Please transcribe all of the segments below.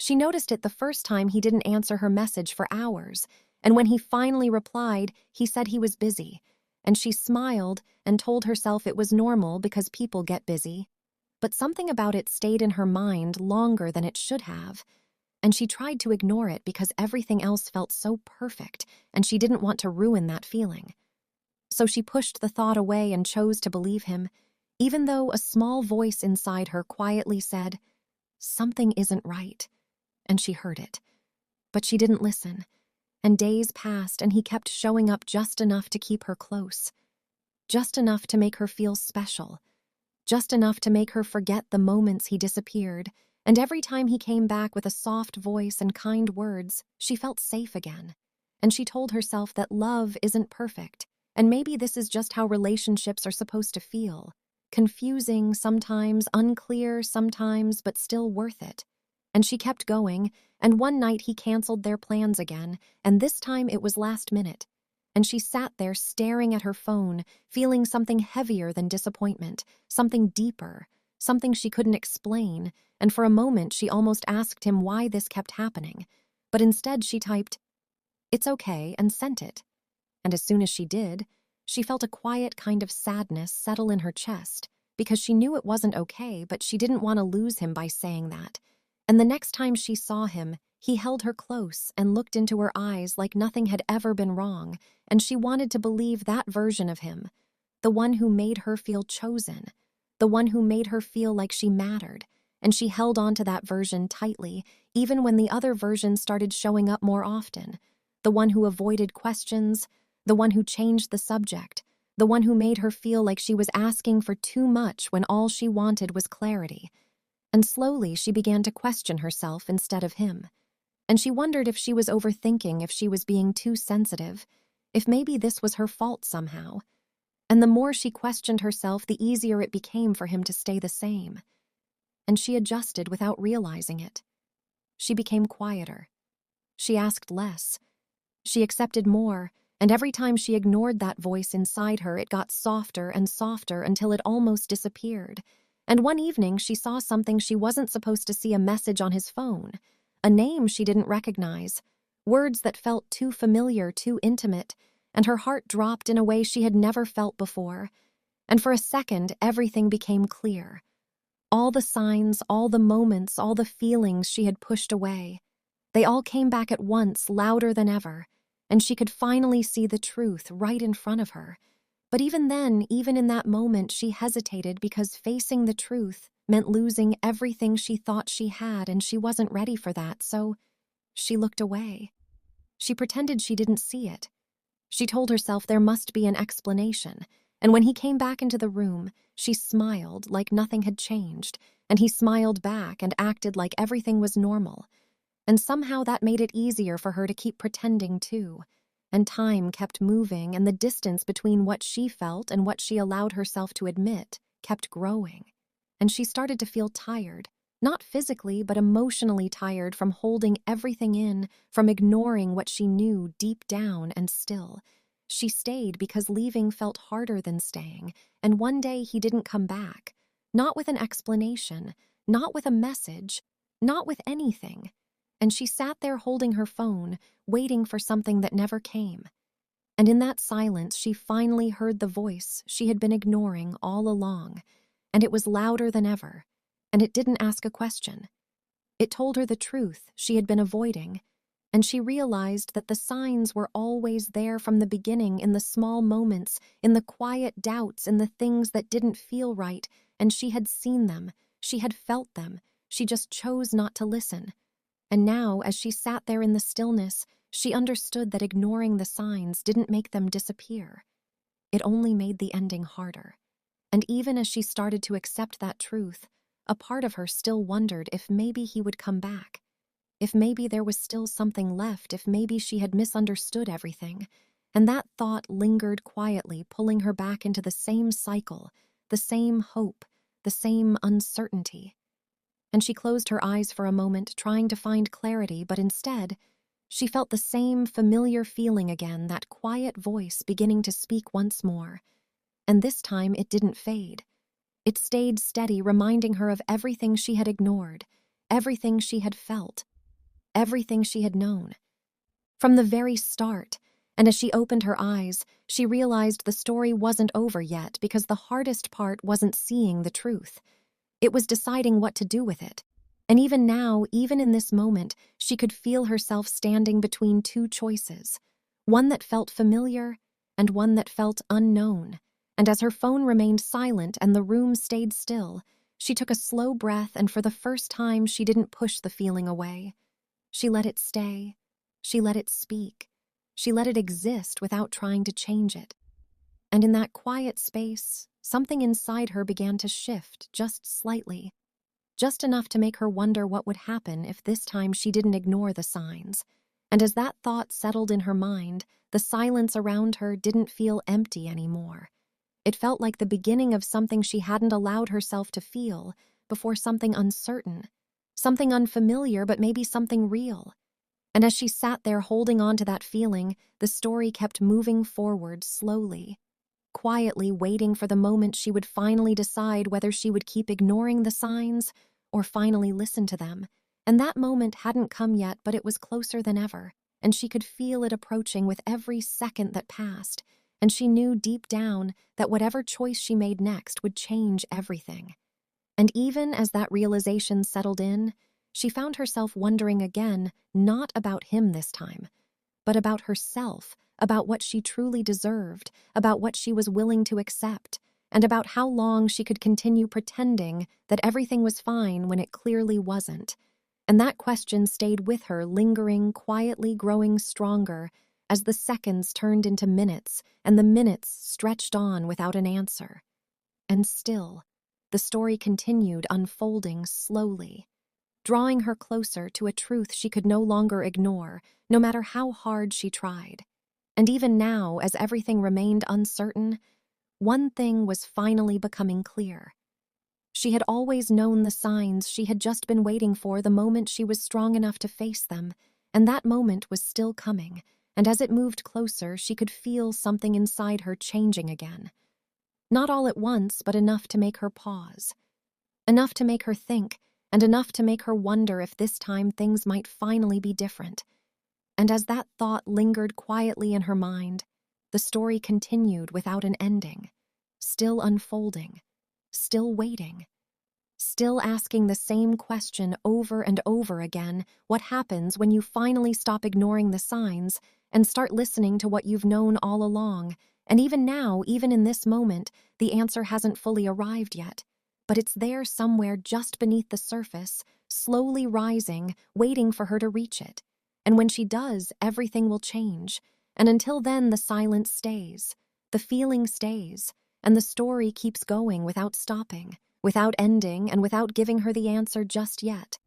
She noticed it the first time he didn't answer her message for hours, and when he finally replied, he said he was busy, and she smiled and told herself it was normal because people get busy. But something about it stayed in her mind longer than it should have, and she tried to ignore it because everything else felt so perfect, and she didn't want to ruin that feeling. So she pushed the thought away and chose to believe him, even though a small voice inside her quietly said, "Something isn't right," and she heard it. But she didn't listen, and days passed and he kept showing up just enough to keep her close, just enough to make her feel special, just enough to make her forget the moments he disappeared, and every time he came back with a soft voice and kind words, she felt safe again. And she told herself that love isn't perfect, and maybe this is just how relationships are supposed to feel. Confusing sometimes, unclear sometimes, but still worth it. And she kept going, and one night he canceled their plans again, and this time it was last minute. And she sat there staring at her phone, feeling something heavier than disappointment, something deeper, something she couldn't explain, and for a moment she almost asked him why this kept happening. But instead she typed, "It's okay," and sent it. And as soon as she did, she felt a quiet kind of sadness settle in her chest, because she knew it wasn't okay, but she didn't want to lose him by saying that. And the next time she saw him, he held her close and looked into her eyes like nothing had ever been wrong, and she wanted to believe that version of him, the one who made her feel chosen, the one who made her feel like she mattered, and she held on to that version tightly, even when the other version started showing up more often, the one who avoided questions, the one who changed the subject, the one who made her feel like she was asking for too much when all she wanted was clarity. And slowly she began to question herself instead of him. And she wondered if she was overthinking, if she was being too sensitive, if maybe this was her fault somehow. And the more she questioned herself, the easier it became for him to stay the same. And she adjusted without realizing it. She became quieter. She asked less. She accepted more, and every time she ignored that voice inside her, it got softer and softer until it almost disappeared. And one evening, she saw something she wasn't supposed to see, a message on his phone, a name she didn't recognize, words that felt too familiar, too intimate, and her heart dropped in a way she had never felt before. And for a second, everything became clear. All the signs, all the moments, all the feelings she had pushed away, they all came back at once, louder than ever, and she could finally see the truth right in front of her. But even then, even in that moment, she hesitated because facing the truth meant losing everything she thought she had, and she wasn't ready for that, so she looked away. She pretended she didn't see it. She told herself there must be an explanation, and when he came back into the room, she smiled like nothing had changed, and he smiled back and acted like everything was normal. And somehow that made it easier for her to keep pretending too. And time kept moving, and the distance between what she felt and what she allowed herself to admit kept growing. And she started to feel tired, not physically but emotionally tired from holding everything in, from ignoring what she knew deep down. And still, she stayed because leaving felt harder than staying, and one day he didn't come back, not with an explanation, not with a message, not with anything. And she sat there holding her phone, waiting for something that never came. And in that silence, she finally heard the voice she had been ignoring all along, and it was louder than ever, and it didn't ask a question. It told her the truth she had been avoiding, and she realized that the signs were always there from the beginning, in the small moments, in the quiet doubts, in the things that didn't feel right, and she had seen them, she had felt them, she just chose not to listen. And now, as she sat there in the stillness, she understood that ignoring the signs didn't make them disappear. It only made the ending harder. And even as she started to accept that truth, a part of her still wondered if maybe he would come back, if maybe there was still something left, if maybe she had misunderstood everything. And that thought lingered quietly, pulling her back into the same cycle, the same hope, the same uncertainty. And she closed her eyes for a moment, trying to find clarity, but instead, she felt the same familiar feeling again, that quiet voice beginning to speak once more. And this time it didn't fade. It stayed steady, reminding her of everything she had ignored, everything she had felt, everything she had known. From the very start, and as she opened her eyes, she realized the story wasn't over yet because the hardest part wasn't seeing the truth. It was deciding what to do with it. And even now, even in this moment, she could feel herself standing between two choices, one that felt familiar and one that felt unknown. And as her phone remained silent and the room stayed still, she took a slow breath, and for the first time she didn't push the feeling away. She let it stay. She let it speak. She let it exist without trying to change it. And in that quiet space, something inside her began to shift just slightly, just enough to make her wonder what would happen if this time she didn't ignore the signs. And as that thought settled in her mind, the silence around her didn't feel empty anymore. It felt like the beginning of something she hadn't allowed herself to feel before, something uncertain, something unfamiliar, but maybe something real. And as she sat there holding on to that feeling, the story kept moving forward slowly, quietly, waiting for the moment she would finally decide whether she would keep ignoring the signs or finally listen to them. And that moment hadn't come yet, but it was closer than ever, and she could feel it approaching with every second that passed. And she knew deep down that whatever choice she made next would change everything. And even as that realization settled in, she found herself wondering again, not about him this time, but about herself, about what she truly deserved, about what she was willing to accept, and about how long she could continue pretending that everything was fine when it clearly wasn't. And that question stayed with her, lingering, quietly growing stronger as the seconds turned into minutes and the minutes stretched on without an answer. And still, the story continued unfolding slowly, drawing her closer to a truth she could no longer ignore, no matter how hard she tried. And even now, as everything remained uncertain, one thing was finally becoming clear. She had always known the signs, she had just been waiting for the moment she was strong enough to face them, and that moment was still coming, and as it moved closer, she could feel something inside her changing again. Not all at once, but enough to make her pause. Enough to make her think, and enough to make her wonder if this time things might finally be different. And as that thought lingered quietly in her mind, the story continued without an ending, still unfolding, still waiting, still asking the same question over and over again: what happens when you finally stop ignoring the signs and start listening to what you've known all along? And even now, even in this moment, the answer hasn't fully arrived yet, but it's there somewhere just beneath the surface, slowly rising, waiting for her to reach it. And when she does, everything will change. And until then, the silence stays, the feeling stays, and the story keeps going without stopping, without ending, and without giving her the answer just yet.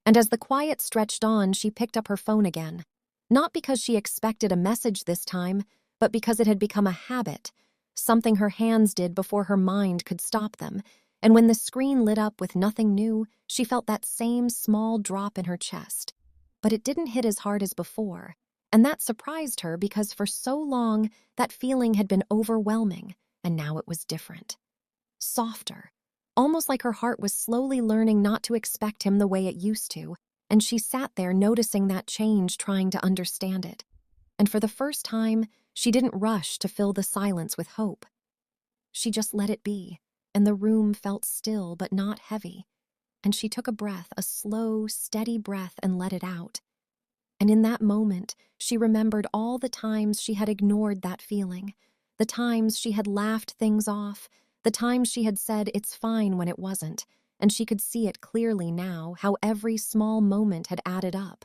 And as the quiet stretched on, she picked up her phone again. Not because she expected a message this time, but because it had become a habit, something her hands did before her mind could stop them. And when the screen lit up with nothing new, she felt that same small drop in her chest. But it didn't hit as hard as before, and that surprised her because for so long that feeling had been overwhelming, and now it was different. Softer, almost like her heart was slowly learning not to expect him the way it used to, and she sat there noticing that change, trying to understand it. And for the first time, she didn't rush to fill the silence with hope. She just let it be, and the room felt still but not heavy. And she took a breath, a slow, steady breath, and let it out. And in that moment, she remembered all the times she had ignored that feeling, the times she had laughed things off, the times she had said it's fine when it wasn't, and she could see it clearly now, how every small moment had added up,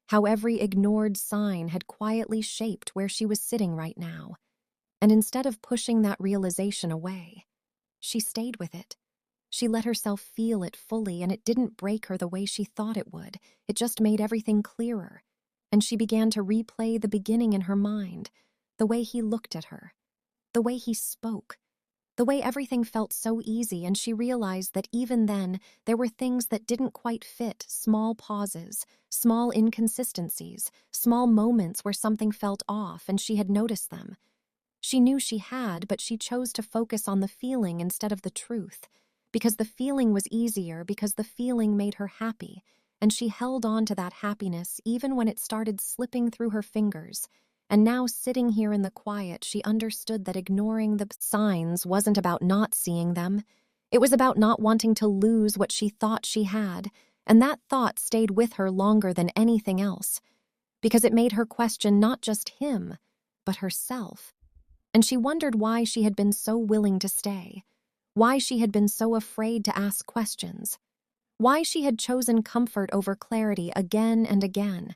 how every ignored sign had quietly shaped where she was sitting right now. And instead of pushing that realization away, she stayed with it. She let herself feel it fully, and it didn't break her the way she thought it would. It just made everything clearer. And she began to replay the beginning in her mind, the way he looked at her, the way he spoke, the way everything felt so easy, and she realized that even then there were things that didn't quite fit, small pauses, small inconsistencies, small moments where something felt off, and she had noticed them. She knew she had, but she chose to focus on the feeling instead of the truth, because the feeling was easier, because the feeling made her happy, and she held on to that happiness even when it started slipping through her fingers. And now, sitting here in the quiet, she understood that ignoring the signs wasn't about not seeing them. It was about not wanting to lose what she thought she had, and that thought stayed with her longer than anything else, because it made her question not just him, but herself. And she wondered why she had been so willing to stay, why she had been so afraid to ask questions, why she had chosen comfort over clarity again and again.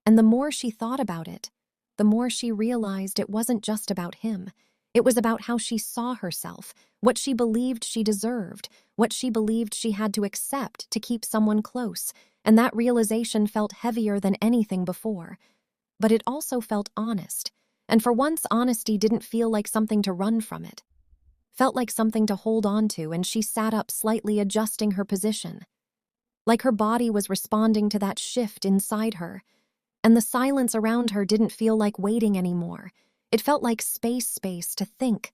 And the more she thought about it, the more she realized it wasn't just about him. It was about how she saw herself, what she believed she deserved, what she believed she had to accept to keep someone close, and that realization felt heavier than anything before. But it also felt honest, and for once honesty didn't feel like something to run from. It felt like something to hold on to, and she sat up slightly, adjusting her position. Like her body was responding to that shift inside her, and the silence around her didn't feel like waiting anymore. It felt like space to think,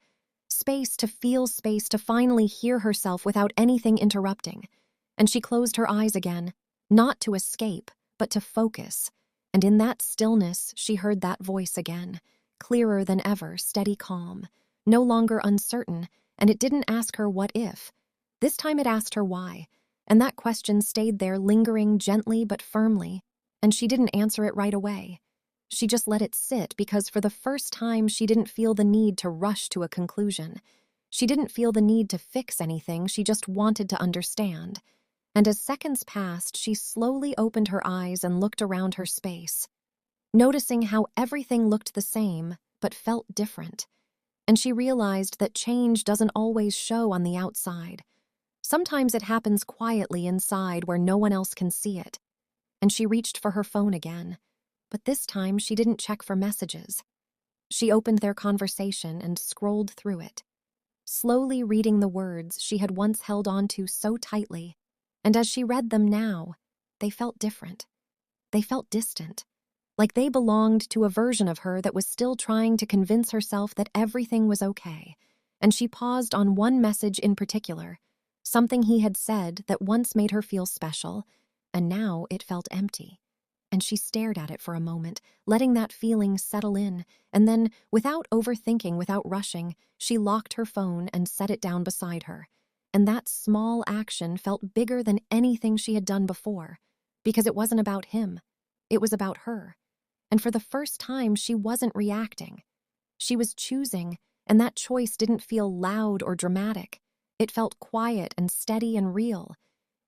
space to feel, space to finally hear herself without anything interrupting. And she closed her eyes again, not to escape, but to focus. And in that stillness, she heard that voice again, clearer than ever, steady, calm, no longer uncertain, and it didn't ask her what if. This time it asked her why, and that question stayed there, lingering gently but firmly, and she didn't answer it right away. She just let it sit, because for the first time she didn't feel the need to rush to a conclusion. She didn't feel the need to fix anything, she just wanted to understand. And as seconds passed, she slowly opened her eyes and looked around her space, noticing how everything looked the same but felt different. And she realized that change doesn't always show on the outside. Sometimes it happens quietly inside where no one else can see it. And she reached for her phone again, but this time she didn't check for messages. She opened their conversation and scrolled through it, slowly reading the words she had once held on to so tightly. And as she read them now, they felt different. They felt distant, like they belonged to a version of her that was still trying to convince herself that everything was okay. And she paused on one message in particular, something he had said that once made her feel special, and now it felt empty. And she stared at it for a moment, letting that feeling settle in, and then, without overthinking, without rushing, she locked her phone and set it down beside her. And that small action felt bigger than anything she had done before, because it wasn't about him. It was about her. And for the first time, she wasn't reacting. She was choosing, and that choice didn't feel loud or dramatic. It felt quiet and steady and real.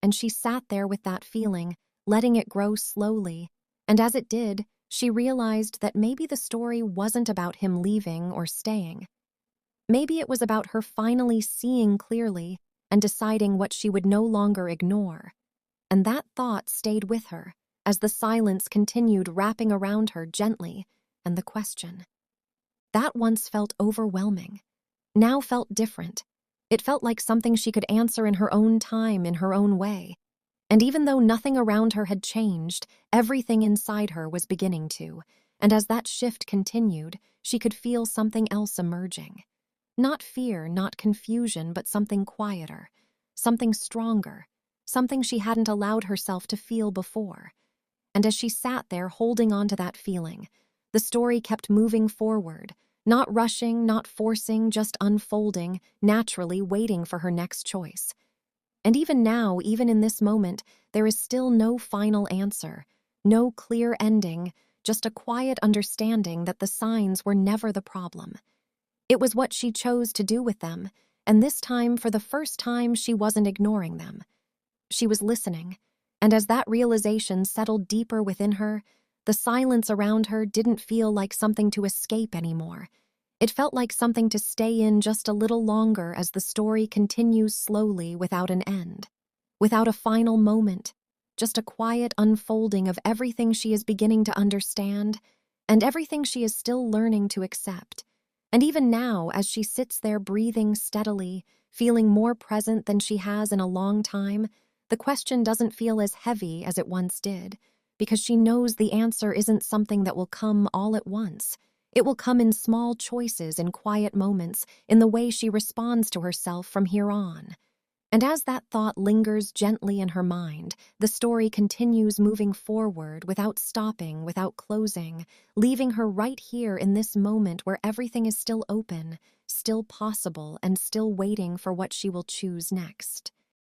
And she sat there with that feeling, letting it grow slowly. And as it did, she realized that maybe the story wasn't about him leaving or staying. Maybe it was about her finally seeing clearly and deciding what she would no longer ignore. And that thought stayed with her as the silence continued wrapping around her gently, and the question that once felt overwhelming now felt different. It felt like something she could answer in her own time, in her own way. And even though nothing around her had changed, everything inside her was beginning to. And as that shift continued, she could feel something else emerging. Not fear, not confusion, but something quieter, something stronger, something she hadn't allowed herself to feel before. And as she sat there holding on to that feeling, the story kept moving forward, not rushing, not forcing, just unfolding, naturally, waiting for her next choice. And even now, even in this moment, there is still no final answer, no clear ending, just a quiet understanding that the signs were never the problem. It was what she chose to do with them, and this time, for the first time, she wasn't ignoring them. She was listening, and as that realization settled deeper within her, the silence around her didn't feel like something to escape anymore. It felt like something to stay in just a little longer as the story continues slowly without an end, without a final moment, just a quiet unfolding of everything she is beginning to understand and everything she is still learning to accept. And even now, as she sits there breathing steadily, feeling more present than she has in a long time, the question doesn't feel as heavy as it once did, because she knows the answer isn't something that will come all at once. It will come in small choices, in quiet moments, in the way she responds to herself from here on. And as that thought lingers gently in her mind, the story continues moving forward without stopping, without closing, leaving her right here in this moment where everything is still open, still possible, and still waiting for what she will choose next.